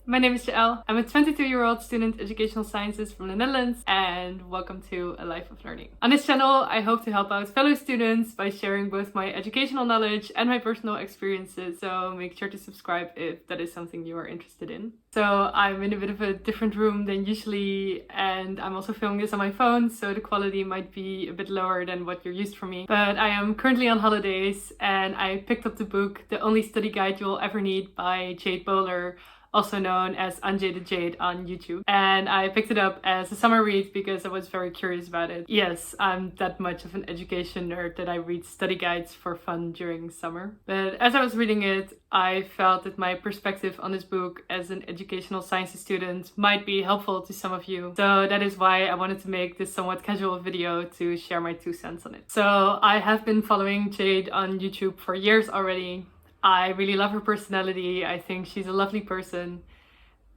My name is Jael. I'm a 22-year-old student educational sciences from the Netherlands, and welcome to A Life of Learning. On this channel, I hope to help out fellow students by sharing both my educational knowledge and my personal experiences, so make sure to subscribe if that is something you are interested in. So I'm in a bit of a different room than usually, and I'm also filming this on my phone, so the quality might be a bit lower than what you're used from me. But I am currently on holidays, and I picked up the book The Only Study Guide You'll Ever Need by Jade Bowler, also known as Unjaded Jade on YouTube. And I picked it up as a summer read because I was very curious about it. Yes, I'm that much of an education nerd that I read study guides for fun during summer. But as I was reading it, I felt that my perspective on this book as an educational sciences student might be helpful to some of you. So that is why I wanted to make this somewhat casual video to share my 2 cents on it. So I have been following Jade on YouTube for years already. I really love her personality. I think she's a lovely person,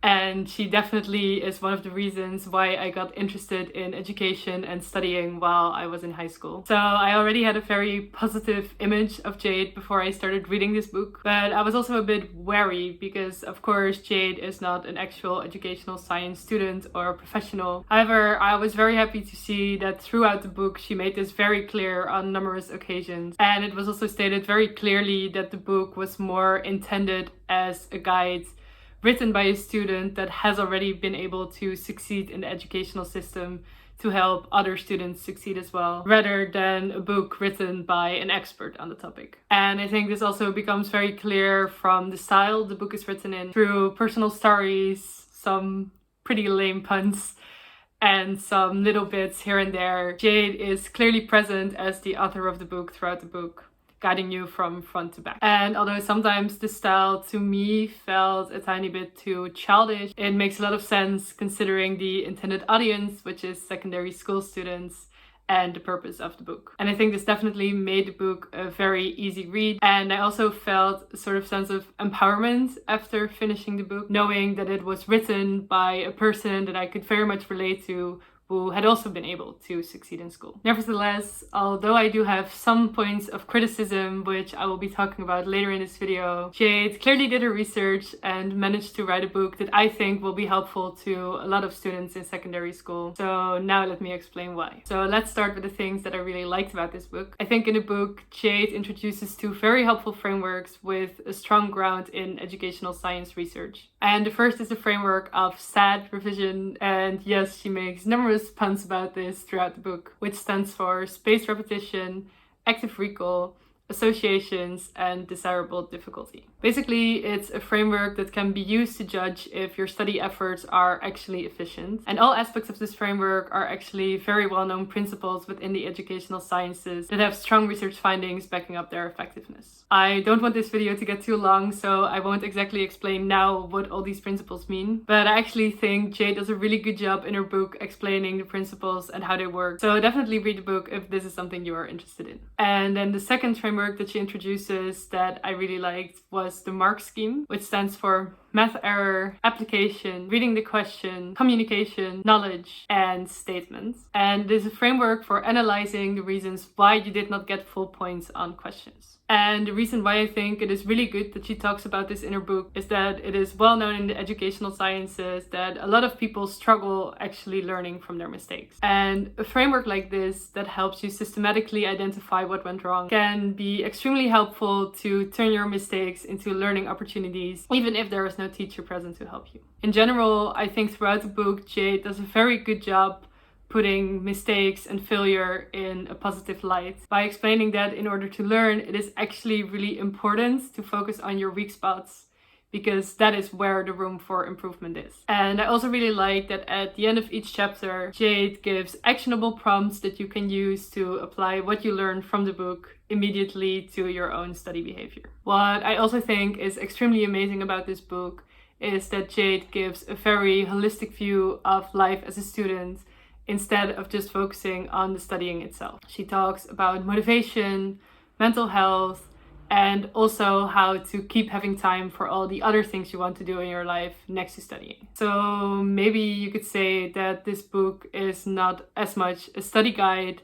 and she definitely is one of the reasons why I got interested in education and studying while I was in high school. So I already had a very positive image of Jade before I started reading this book, but I was also a bit wary because, of course, Jade is not an actual educational science student or professional. However, I was very happy to see that throughout the book she made this very clear on numerous occasions, and it was also stated very clearly that the book was more intended as a guide written by a student that has already been able to succeed in the educational system to help other students succeed as well, rather than a book written by an expert on the topic. And I think this also becomes very clear from the style the book is written in, through personal stories, some pretty lame puns, and some little bits here and there. Jade is clearly present as the author of the book throughout the book, guiding you from front to back. And although sometimes the style to me felt a tiny bit too childish, it makes a lot of sense considering the intended audience, which is secondary school students, and the purpose of the book. And I think this definitely made the book a very easy read. And I also felt a sort of sense of empowerment after finishing the book, knowing that it was written by a person that I could very much relate to, who had also been able to succeed in school. Nevertheless, although I do have some points of criticism, which I will be talking about later in this video, Jade clearly did her research and managed to write a book that I think will be helpful to a lot of students in secondary school. So now let me explain why. So let's start with the things that I really liked about this book. I think in the book, Jade introduces 2 very helpful frameworks with a strong ground in educational science research. And the first is the framework of SAD revision, and yes, she makes numerous puns about this throughout the book, which stands for spaced repetition, active recall, associations, and desirable difficulty. Basically, it's a framework that can be used to judge if your study efforts are actually efficient. And all aspects of this framework are actually very well-known principles within the educational sciences that have strong research findings backing up their effectiveness. I don't want this video to get too long, so I won't exactly explain now what all these principles mean, but I actually think Jade does a really good job in her book explaining the principles and how they work. So definitely read the book if this is something you are interested in. And then the second framework that she introduces that I really liked was the MARK scheme, which stands for math error, application, reading the question, communication, knowledge, and statements. And this is a framework for analyzing the reasons why you did not get full points on questions. And the reason why I think it is really good that she talks about this in her book is that it is well known in the educational sciences that a lot of people struggle actually learning from their mistakes. And a framework like this that helps you systematically identify what went wrong can be extremely helpful to turn your mistakes into learning opportunities, even if there is no teacher present to help you. In general, I think throughout the book, Jade does a very good job putting mistakes and failure in a positive light by explaining that in order to learn, it is actually really important to focus on your weak spots, because that is where the room for improvement is. And I also really like that at the end of each chapter, Jade gives actionable prompts that you can use to apply what you learned from the book immediately to your own study behavior. What I also think is extremely amazing about this book is that Jade gives a very holistic view of life as a student instead of just focusing on the studying itself. She talks about motivation, mental health, and also how to keep having time for all the other things you want to do in your life next to studying. So maybe you could say that this book is not as much a study guide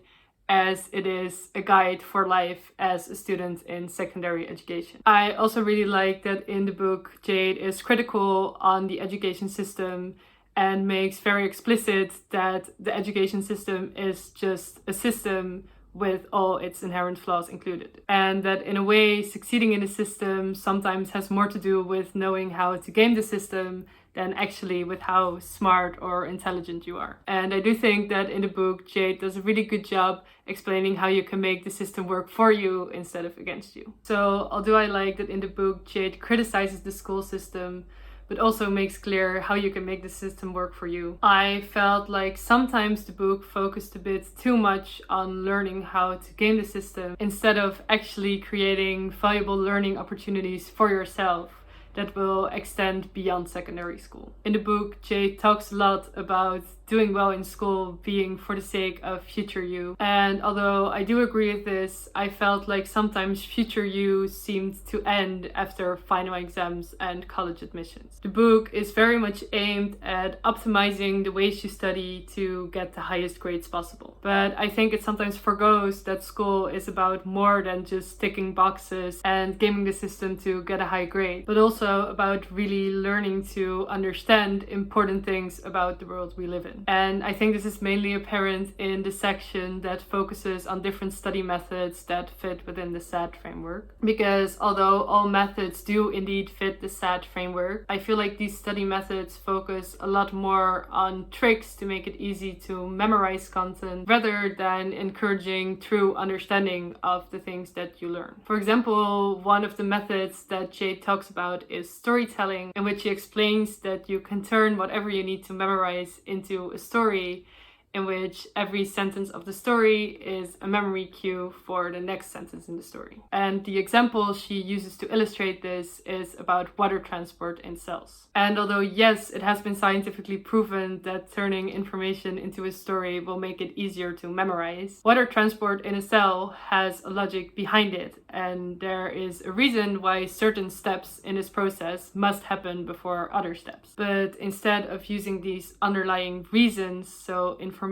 as it is a guide for life as a student in secondary education. I also really like that in the book, Jade is critical on the education system and makes very explicit that the education system is just a system with all its inherent flaws included. And that in a way, succeeding in the system sometimes has more to do with knowing how to game the system than actually with how smart or intelligent you are. And I do think that in the book, Jade does a really good job explaining how you can make the system work for you instead of against you. So although I like that in the book, Jade criticizes the school system, but also makes clear how you can make the system work for you, I felt like sometimes the book focused a bit too much on learning how to game the system instead of actually creating valuable learning opportunities for yourself that will extend beyond secondary school. In the book, Jade talks a lot about doing well in school being for the sake of future you. And although I do agree with this, I felt like sometimes future you seemed to end after final exams and college admissions. The book is very much aimed at optimizing the ways you study to get the highest grades possible. But I think it sometimes forgoes that school is about more than just ticking boxes and gaming the system to get a high grade, but also about really learning to understand important things about the world we live in. And I think this is mainly apparent in the section that focuses on different study methods that fit within the SAT framework. Because although all methods do indeed fit the SAT framework, I feel like these study methods focus a lot more on tricks to make it easy to memorize content rather than encouraging true understanding of the things that you learn. For example, one of the methods that Jade talks about is storytelling, in which she explains that you can turn whatever you need to memorize into a story in which every sentence of the story is a memory cue for the next sentence in the story. And the example she uses to illustrate this is about water transport in cells. And although yes, it has been scientifically proven that turning information into a story will make it easier to memorize, water transport in a cell has a logic behind it, and there is a reason why certain steps in this process must happen before other steps. But instead of using these underlying reasons, so information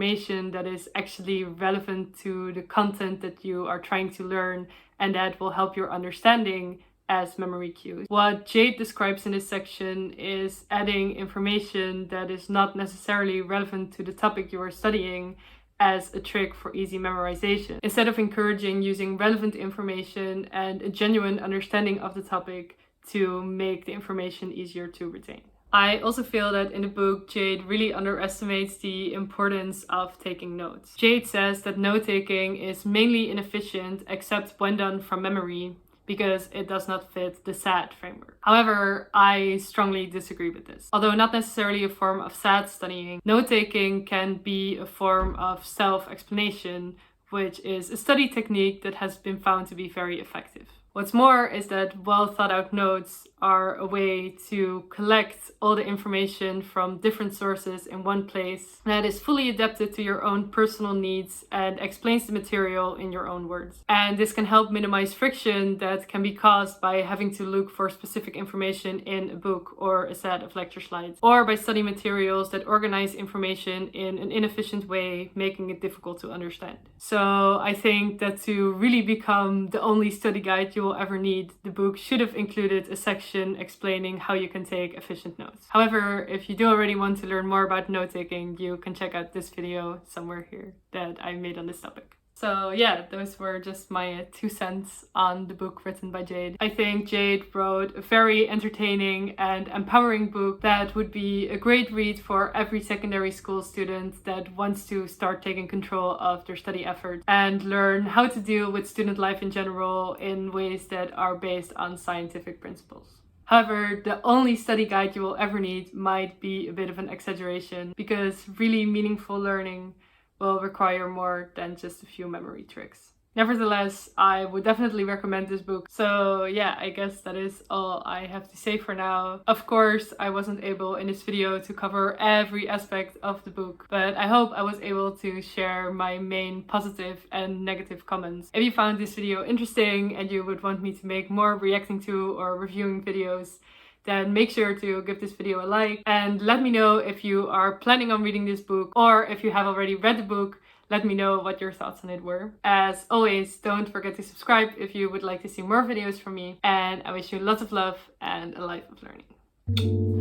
that is actually relevant to the content that you are trying to learn and that will help your understanding as memory cues. What Jade describes in this section is adding information that is not necessarily relevant to the topic you are studying as a trick for easy memorization, instead of encouraging using relevant information and a genuine understanding of the topic to make the information easier to retain. I also feel that in the book, Jade really underestimates the importance of taking notes. Jade says that note-taking is mainly inefficient except when done from memory because it does not fit the SAT framework. However, I strongly disagree with this. Although not necessarily a form of SAT studying, note-taking can be a form of self-explanation, which is a study technique that has been found to be very effective. What's more is that well thought out notes are a way to collect all the information from different sources in one place that is fully adapted to your own personal needs and explains the material in your own words. And this can help minimize friction that can be caused by having to look for specific information in a book or a set of lecture slides, or by study materials that organize information in an inefficient way, making it difficult to understand. So I think that to really become the only study guide you will ever need, the book should have included a section explaining how you can take efficient notes. However, if you do already want to learn more about note-taking, you can check out this video somewhere here that I made on this topic. So yeah, those were just my 2 cents on the book written by Jade. I think Jade wrote a very entertaining and empowering book that would be a great read for every secondary school student that wants to start taking control of their study efforts and learn how to deal with student life in general in ways that are based on scientific principles. However, the only study guide you will ever need might be a bit of an exaggeration, because really meaningful learning will require more than just a few memory tricks. Nevertheless, I would definitely recommend this book. So yeah, I guess that is all I have to say for now. Of course, I wasn't able in this video to cover every aspect of the book, but I hope I was able to share my main positive and negative comments. If you found this video interesting and you would want me to make more reacting to or reviewing videos, then make sure to give this video a like and let me know if you are planning on reading this book, or if you have already read the book, let me know what your thoughts on it were. As always, don't forget to subscribe if you would like to see more videos from me, and I wish you lots of love and a life of learning.